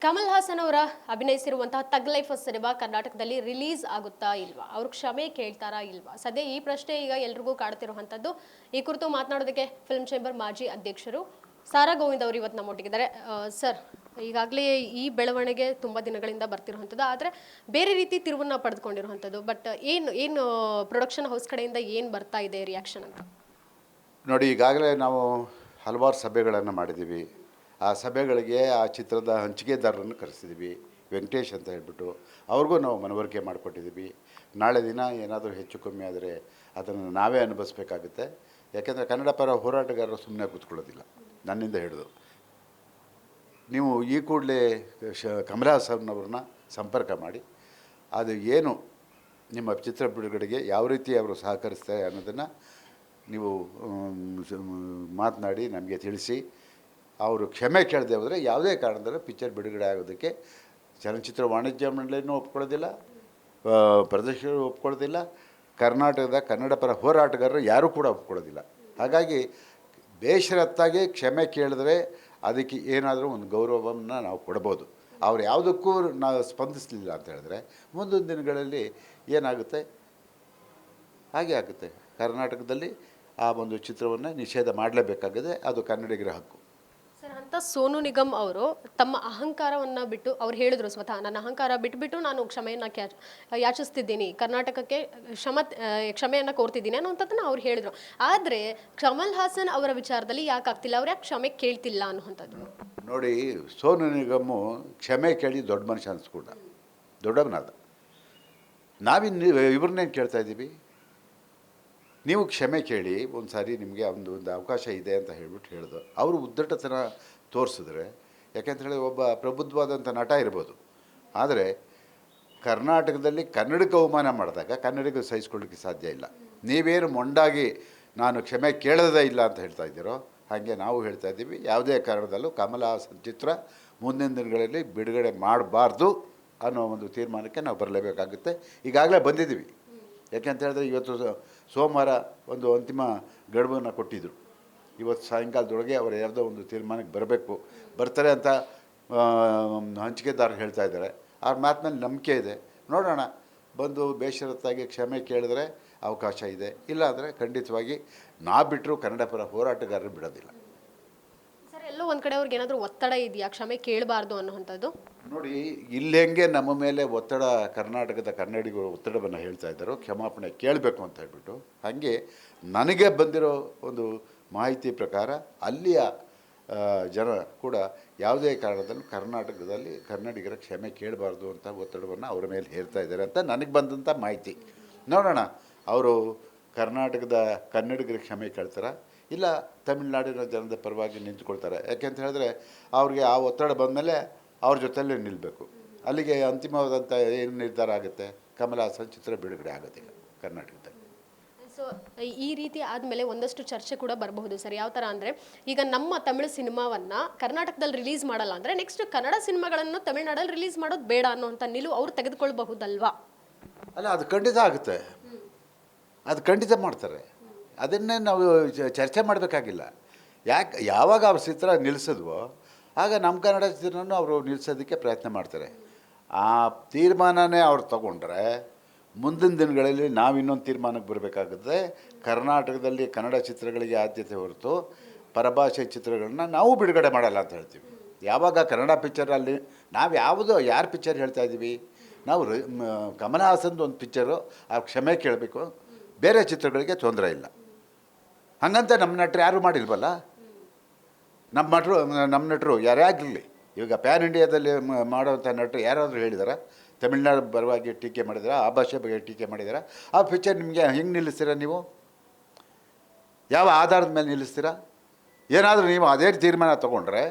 ಕಮಲ್ ಹಾಸನ್ ಅವರ ಅಭಿನಯಿಸಿರುವಂತಹ ತಗ್ life cinema ಕರ್ನಾಟಕದಲ್ಲಿ release ಆಗುತ್ತಾ ಇಲ್ವಾ? ಅವರು ಕ್ಷಮೆ ಕೇಳ್ತಾರಾ ಇಲ್ವಾ? ಸದ್ಯ ಈ ಪ್ರಶ್ನೆ ಈಗ ಎಲ್ರಿಗೂ ಕಾಡ್ತಿರುವಂತದ್ದು. ಈ ಕುರಿತು ಮಾತನಾಡೋದಕ್ಕೆ ಫಿಲ್ಮ್ ಚೇಂಬರ್ ಮಾಜಿ ಅಧ್ಯಕ್ಷರು ಸಾರಾ ಗೋವಿಂದ್ ಅವರು ಇವತ್ತು ನಮ್ಮೊಟ್ಟಿಗಿದ್ದಾರೆ. ಸರ್, ಈಗಾಗಲೇ ಈ ಬೆಳವಣಿಗೆ ತುಂಬಾ ದಿನಗಳಿಂದ ಬರ್ತಿರುವಂಥದ್ದು, ಆದರೆ ಬೇರೆ ರೀತಿ ತಿರುವನ್ನ ಪಡೆದುಕೊಂಡಿರುವಂಥದ್ದು. ಬಟ್ ಏನು ಪ್ರೊಡಕ್ಷನ್ ಹೌಸ್ ಕಡೆಯಿಂದ ಏನು ಬರ್ತಾ ಇದೆ ರಿಯಾಕ್ಷನ್ ಅಂತ? ನೋಡಿ, ಈಗಾಗಲೇ ನಾವು ಹಲವಾರು ಸಭೆಗಳನ್ನು ಮಾಡಿದ್ದೀವಿ. ಆ ಸಭೆಗಳಿಗೆ ಆ ಚಿತ್ರದ ಹಂಚಿಕೆದಾರರನ್ನು ಕರೆಸಿದ್ದೀವಿ, ವೆಂಕಟೇಶ್ ಅಂತ ಹೇಳ್ಬಿಟ್ಟು. ಅವ್ರಿಗೂ ನಾವು ಮನವರಿಕೆ ಮಾಡಿಕೊಟ್ಟಿದ್ದೀವಿ. ನಾಳೆ ದಿನ ಏನಾದರೂ ಹೆಚ್ಚು ಕಮ್ಮಿ ಆದರೆ ಅದನ್ನು ನಾವೇ ಅನುಭವಿಸ್ಬೇಕಾಗುತ್ತೆ. ಯಾಕೆಂದರೆ ಕನ್ನಡ ಪರ ಹೋರಾಟಗಾರರು ಸುಮ್ಮನೆ ಕೂತ್ಕೊಳ್ಳೋದಿಲ್ಲ, ನನ್ನಿಂದ ಹಿಡಿದು. ನೀವು ಈ ಕೂಡಲೇ ಕಮಲ್ ಹಾಸನ್ ಅವ್ರನ್ನ ಸಂಪರ್ಕ ಮಾಡಿ, ಅದು ಏನು ನಿಮ್ಮ ಚಿತ್ರ ಬಿಡುಗಡೆಗೆ ಯಾವ ರೀತಿ ಅವರು ಸಹಕರಿಸ್ತಾರೆ ಅನ್ನೋದನ್ನು ನೀವು ಮಾತನಾಡಿ ನಮಗೆ ತಿಳಿಸಿ. ಅವರು ಕ್ಷಮೆ ಕೇಳದೆ ಹೋದರೆ ಯಾವುದೇ ಕಾರಣದಲ್ಲೂ ಪಿಕ್ಚರ್ ಬಿಡುಗಡೆ ಆಗೋದಕ್ಕೆ ಚಲನಚಿತ್ರ ವಾಣಿಜ್ಯ ಮಂಡಳಿನೂ ಒಪ್ಕೊಳ್ಳೋದಿಲ್ಲ, ಪ್ರದರ್ಶಕರು ಒಪ್ಕೊಳ್ಳೋದಿಲ್ಲ, ಕರ್ನಾಟಕದ ಕನ್ನಡ ಪರ ಹೋರಾಟಗಾರರು ಯಾರೂ ಕೂಡ ಒಪ್ಕೊಳ್ಳೋದಿಲ್ಲ. ಹಾಗಾಗಿ ಬೇಷರತ್ತಾಗಿ ಕ್ಷಮೆ ಕೇಳಿದ್ರೆ ಅದಕ್ಕೆ ಏನಾದರೂ ಒಂದು ಗೌರವವನ್ನು ನಾವು ಕೊಡ್ಬೋದು. ಅವ್ರು ಯಾವುದಕ್ಕೂ ನಾವು ಸ್ಪಂದಿಸಲಿಲ್ಲ ಅಂತ ಹೇಳಿದ್ರೆ ಮುಂದಿನ ದಿನಗಳಲ್ಲಿ ಏನಾಗುತ್ತೆ, ಹಾಗೆ ಆಗುತ್ತೆ. ಕರ್ನಾಟಕದಲ್ಲಿ ಆ ಒಂದು ಚಿತ್ರವನ್ನು ನಿಷೇಧ ಮಾಡಲೇಬೇಕಾಗಿದೆ, ಅದು ಕನ್ನಡಿಗರ ಹಕ್ಕು. ಸರ್, ಅಂತ ಸೋನು ನಿಗಮ್ ಅವರು ತಮ್ಮ ಅಹಂಕಾರವನ್ನು ಬಿಟ್ಟು ಅವ್ರು ಹೇಳಿದ್ರು, ಸ್ವತಃ ನನ್ನ ಅಹಂಕಾರ ಬಿಟ್ಬಿಟ್ಟು ನಾನು ಕ್ಷಮೆಯನ್ನು ಯಾಚಿಸ್ತಿದ್ದೀನಿ, ಕರ್ನಾಟಕಕ್ಕೆ ಕ್ಷಮೆಯನ್ನು ಕೋರ್ತಿದ್ದೀನಿ ಅನ್ನೋಂಥದ್ದನ್ನು ಅವ್ರು ಹೇಳಿದ್ರು. ಆದರೆ ಕಮಲ್ ಹಾಸನ್ ಅವರ ವಿಚಾರದಲ್ಲಿ ಯಾಕೆ ಆಗ್ತಿಲ್ಲ, ಅವ್ರು ಯಾಕೆ ಕ್ಷಮೆ ಕೇಳ್ತಿಲ್ಲ ಅನ್ನುವಂಥದ್ದು? ನೋಡಿ, ಸೋನು ನಿಗಮ್ಮು ಕ್ಷಮೆ ಕೇಳಿ ದೊಡ್ಡ ಮನುಷ್ಯ ಅನಿಸ್ಕೊಂಡ, ದೊಡ್ಡವನಾದ. ನಾವಿನ್ನು ಇವ್ರನ್ನೇನು ಕೇಳ್ತಾ ಇದ್ದೀವಿ? ನೀವು ಕ್ಷಮೆ ಕೇಳಿ, ಒಂದು ಸಾರಿ ನಿಮಗೆ ಒಂದು ಅವಕಾಶ ಇದೆ ಅಂತ ಹೇಳ್ಬಿಟ್ಟು ಹೇಳಿದ್ರು. ಅವರು ಉದ್ದಟತನ ತೋರಿಸಿದ್ರೆ, ಯಾಕೆಂತೇಳಿ ಒಬ್ಬ ಪ್ರಬುದ್ಧವಾದಂಥ ನಟ ಇರ್ಬೋದು, ಆದರೆ ಕರ್ನಾಟಕದಲ್ಲಿ ಕನ್ನಡಕ್ಕೆ ಅವಮಾನ ಮಾಡಿದಾಗ ಕನ್ನಡಿಗರು ಸಹಿಸ್ಕೊಳ್ಳಿಕ್ಕೆ ಸಾಧ್ಯ ಇಲ್ಲ. ನೀವೇನು ಮೊಂಡಾಗಿ ನಾನು ಕ್ಷಮೆ ಕೇಳೋದೇ ಇಲ್ಲ ಅಂತ ಹೇಳ್ತಾ ಇದ್ದೀರೋ, ಹಾಗೆ ನಾವು ಹೇಳ್ತಾ ಇದ್ದೀವಿ, ಯಾವುದೇ ಕಾರಣದಲ್ಲೂ ಕಮಲ್ ಹಾಸನ್ ಚಿತ್ರ ಮುಂದಿನ ದಿನಗಳಲ್ಲಿ ಬಿಡುಗಡೆ ಮಾಡಬಾರ್ದು ಅನ್ನೋ ಒಂದು ತೀರ್ಮಾನಕ್ಕೆ ನಾವು ಬರಲೇಬೇಕಾಗುತ್ತೆ. ಈಗಾಗಲೇ ಬಂದಿದ್ದೀವಿ. ಯಾಕೆಂತ ಹೇಳಿದ್ರೆ ಇವತ್ತು ಸೋಮವಾರ ಒಂದು ಅಂತಿಮ ಗಡುವನ್ನು ಕೊಟ್ಟಿದ್ದರು. ಇವತ್ತು ಸಾಯಂಕಾಲದೊಳಗೆ ಅವರು ಯಾವುದೋ ಒಂದು ತೀರ್ಮಾನಕ್ಕೆ ಬರಬೇಕು, ಬರ್ತಾರೆ ಅಂತ ಹಂಚಿಕೆದಾರರು ಹೇಳ್ತಾ ಇದ್ದಾರೆ. ಅವ್ರ ಮಾತಿನಲ್ಲಿ ನಂಬಿಕೆ ಇದೆ. ನೋಡೋಣ, ಬಂದು ಬೇಷರತ್ತಾಗಿ ಕ್ಷಮೆ ಕೇಳಿದ್ರೆ ಅವಕಾಶ ಇದೆ, ಇಲ್ಲಾಂದರೆ ಖಂಡಿತವಾಗಿ ನಾ ಬಿಟ್ಟರು ಕನ್ನಡ ಪರ ಹೋರಾಟಗಾರರು ಬಿಡೋದಿಲ್ಲ. ಸರ್, ಎಲ್ಲೋ ಒಂದು ಕಡೆ ಅವ್ರಿಗೆ ಏನಾದರೂ ಒತ್ತಡ ಇದೆಯಾ ಕ್ಷಮೆ ಕೇಳಬಾರ್ದು ಅನ್ನುವಂಥದ್ದು? ನೋಡಿ, ಇಲ್ಲಿ ಹೆಂಗೆ ನಮ್ಮ ಮೇಲೆ ಒತ್ತಡ, ಕರ್ನಾಟಕದ ಕನ್ನಡಿಗರು ಒತ್ತಡವನ್ನು ಹೇಳ್ತಾ ಇದ್ದಾರೋ ಕ್ಷಮಾಪಣೆ ಕೇಳಬೇಕು ಅಂತ ಹೇಳ್ಬಿಟ್ಟು, ಹಾಗೆ ನನಗೆ ಬಂದಿರೋ ಒಂದು ಮಾಹಿತಿ ಪ್ರಕಾರ ಅಲ್ಲಿಯ ಜನ ಕೂಡ ಯಾವುದೇ ಕಾರಣದಲ್ಲೂ ಕರ್ನಾಟಕದಲ್ಲಿ ಕನ್ನಡಿಗರ ಕ್ಷಮೆ ಕೇಳಬಾರ್ದು ಅಂತ ಒತ್ತಡವನ್ನು ಅವರ ಮೇಲೆ ಹೇರ್ತಾ ಇದ್ದಾರೆ ಅಂತ ನನಗೆ ಬಂದಂಥ ಮಾಹಿತಿ. ನೋಡೋಣ, ಅವರು ಕರ್ನಾಟಕದ ಕನ್ನಡಿಗರಿಗೆ ಕ್ಷಮೆ ಕೇಳ್ತಾರ, ಇಲ್ಲ ತಮಿಳುನಾಡಿನ ಜನದ ಪರವಾಗಿ ನಿಂತುಕೊಳ್ತಾರೆ. ಯಾಕೆಂತ ಹೇಳಿದ್ರೆ ಅವ್ರಿಗೆ ಆ ಒತ್ತಡ ಬಂದಮೇಲೆ ಅವ್ರ ಜೊತೆಯಲ್ಲೇ ನಿಲ್ಲಬೇಕು. ಅಲ್ಲಿಗೆ ಅಂತಿಮವಾದಂಥ ಏನು ನಿರ್ಧಾರ ಆಗುತ್ತೆ, ಕಮಲ್ ಹಾಸನ್ ಚಿತ್ರ ಬಿಡುಗಡೆ ಆಗೋದಿಲ್ಲ ಕರ್ನಾಟಕದಲ್ಲಿ. ಸೊ ಈ ರೀತಿ ಆದಮೇಲೆ ಒಂದಷ್ಟು ಚರ್ಚೆ ಕೂಡ ಬರಬಹುದು ಸರ್. ಯಾವ ಥರ ಅಂದರೆ, ಈಗ ನಮ್ಮ ತಮಿಳು ಸಿನಿಮಾವನ್ನು ಕರ್ನಾಟಕದಲ್ಲಿ ರಿಲೀಸ್ ಮಾಡಲ್ಲ ಅಂದರೆ ನೆಕ್ಸ್ಟ್ ಕನ್ನಡ ಸಿನಿಮಾಗಳನ್ನು ತಮಿಳುನಾಡಲ್ಲಿ ರಿಲೀಸ್ ಮಾಡೋದು ಬೇಡ ಅನ್ನೋಂಥ ನಿಲುವು ಅವ್ರು ತೆಗೆದುಕೊಳ್ಬಹುದಲ್ವಾ? ಅಲ್ಲ, ಅದು ಖಂಡಿತ ಆಗುತ್ತೆ, ಅದು ಖಂಡಿತ ಮಾಡ್ತಾರೆ. ಅದನ್ನೇ ನಾವು ಚರ್ಚೆ ಮಾಡಬೇಕಾಗಿಲ್ಲ. ಯಾವಾಗ ಅವ್ರ ಚಿತ್ರ ನಿಲ್ಲಿಸಿದ್ವೋ ಆಗ ನಮ್ಮ ಕನ್ನಡ ಚಿತ್ರನೂ ಅವರು ನಿಲ್ಲಿಸೋದಕ್ಕೆ ಪ್ರಯತ್ನ ಮಾಡ್ತಾರೆ. ಆ ತೀರ್ಮಾನನೇ ಅವ್ರು ತಗೊಂಡ್ರೆ ಮುಂದಿನ ದಿನಗಳಲ್ಲಿ ನಾವು ಇನ್ನೊಂದು ತೀರ್ಮಾನಕ್ಕೆ ಬರಬೇಕಾಗುತ್ತೆ. ಕರ್ನಾಟಕದಲ್ಲಿ ಕನ್ನಡ ಚಿತ್ರಗಳಿಗೆ ಆದ್ಯತೆ ಹೊರತು ಪರಭಾಷೆ ಚಿತ್ರಗಳನ್ನ ನಾವು ಬಿಡುಗಡೆ ಮಾಡಲ್ಲ ಅಂತ ಹೇಳ್ತೀವಿ. ಯಾವಾಗ ಕನ್ನಡ ಪಿಕ್ಚರಲ್ಲಿ ನಾವು ಯಾರು ಪಿಕ್ಚರ್ ಹೇಳ್ತಾ ಇದ್ದೀವಿ, ನಾವು ಕಮಲ್ ಹಾಸನ್ದು ಒಂದು ಪಿಕ್ಚರು, ಆ ಕ್ಷಮೆ ಕೇಳಬೇಕು, ಬೇರೆ ಚಿತ್ರಗಳಿಗೆ ತೊಂದರೆ ಇಲ್ಲ. ಹಾಗಂತ ನಮ್ಮ ನಟರು ಯಾರೂ ಮಾಡಿಲ್ವಲ್ಲ. ನಮ್ಮ ನಟರು ಯಾರಾಗಲಿ, ಈಗ ಪ್ಯಾನ್ ಇಂಡಿಯಾದಲ್ಲಿ ಮಾಡೋವಂಥ ನಟರು ಯಾರಾದರೂ ಹೇಳಿದಾರ? ತಮಿಳ್ನಾಡು ಪರವಾಗಿ ಟೀಕೆ ಮಾಡಿದಾರ, ಆ ಭಾಷೆ ಬಗ್ಗೆ ಟೀಕೆ ಮಾಡಿದಾರ? ಆ ಪಿಕ್ಚರ್ ನಿಮಗೆ ಹೆಂಗೆ ನಿಲ್ಲಿಸ್ತೀರಾ? ನೀವು ಯಾವ ಆಧಾರದ ಮೇಲೆ ನಿಲ್ಲಿಸ್ತೀರಾ? ಏನಾದರೂ ನೀವು ಅದೇ ತೀರ್ಮಾನ ತೊಗೊಂಡ್ರೆ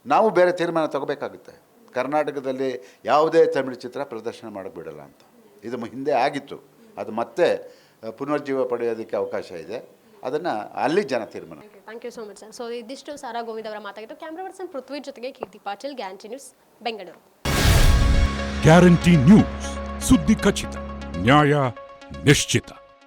ನಾವು ಬೇರೆ ತೀರ್ಮಾನ ತೊಗೋಬೇಕಾಗುತ್ತೆ. ಕರ್ನಾಟಕದಲ್ಲಿ ಯಾವುದೇ ತಮಿಳು ಚಿತ್ರ ಪ್ರದರ್ಶನ ಮಾಡೋಕ್ಕೆ ಬಿಡಲ್ಲ ಅಂತ ಇದು ಹಿಂದೆ ಆಗಿತ್ತು. ಅದು ಮತ್ತೆ ಪುನರ್ಜೀವ ಪಡೆಯೋದಕ್ಕೆ ಅವಕಾಶ ಇದೆ. ಅದನ್ನು ಅಲ್ಲಿ ಜನ ತೀರ್ಮಾನ. Thank you so much sir. So ಇದಿಷ್ಟು ಸಾರಾ ಗೋವಿಂದ್ ಅವರ ಮಾತಾಗಿತ್ತು. ಕ್ಯಾಮ್ರಾ ಪರ್ಸನ್ ಪೃಥ್ವಿ ಜೊತೆಗೆ Keerthi Patil, guarantee news, Bengaluru. Guarantee news, ಸುದ್ದಿ ಖಚಿತ, ನ್ಯಾಯ ನಿಶ್ಚಿತ.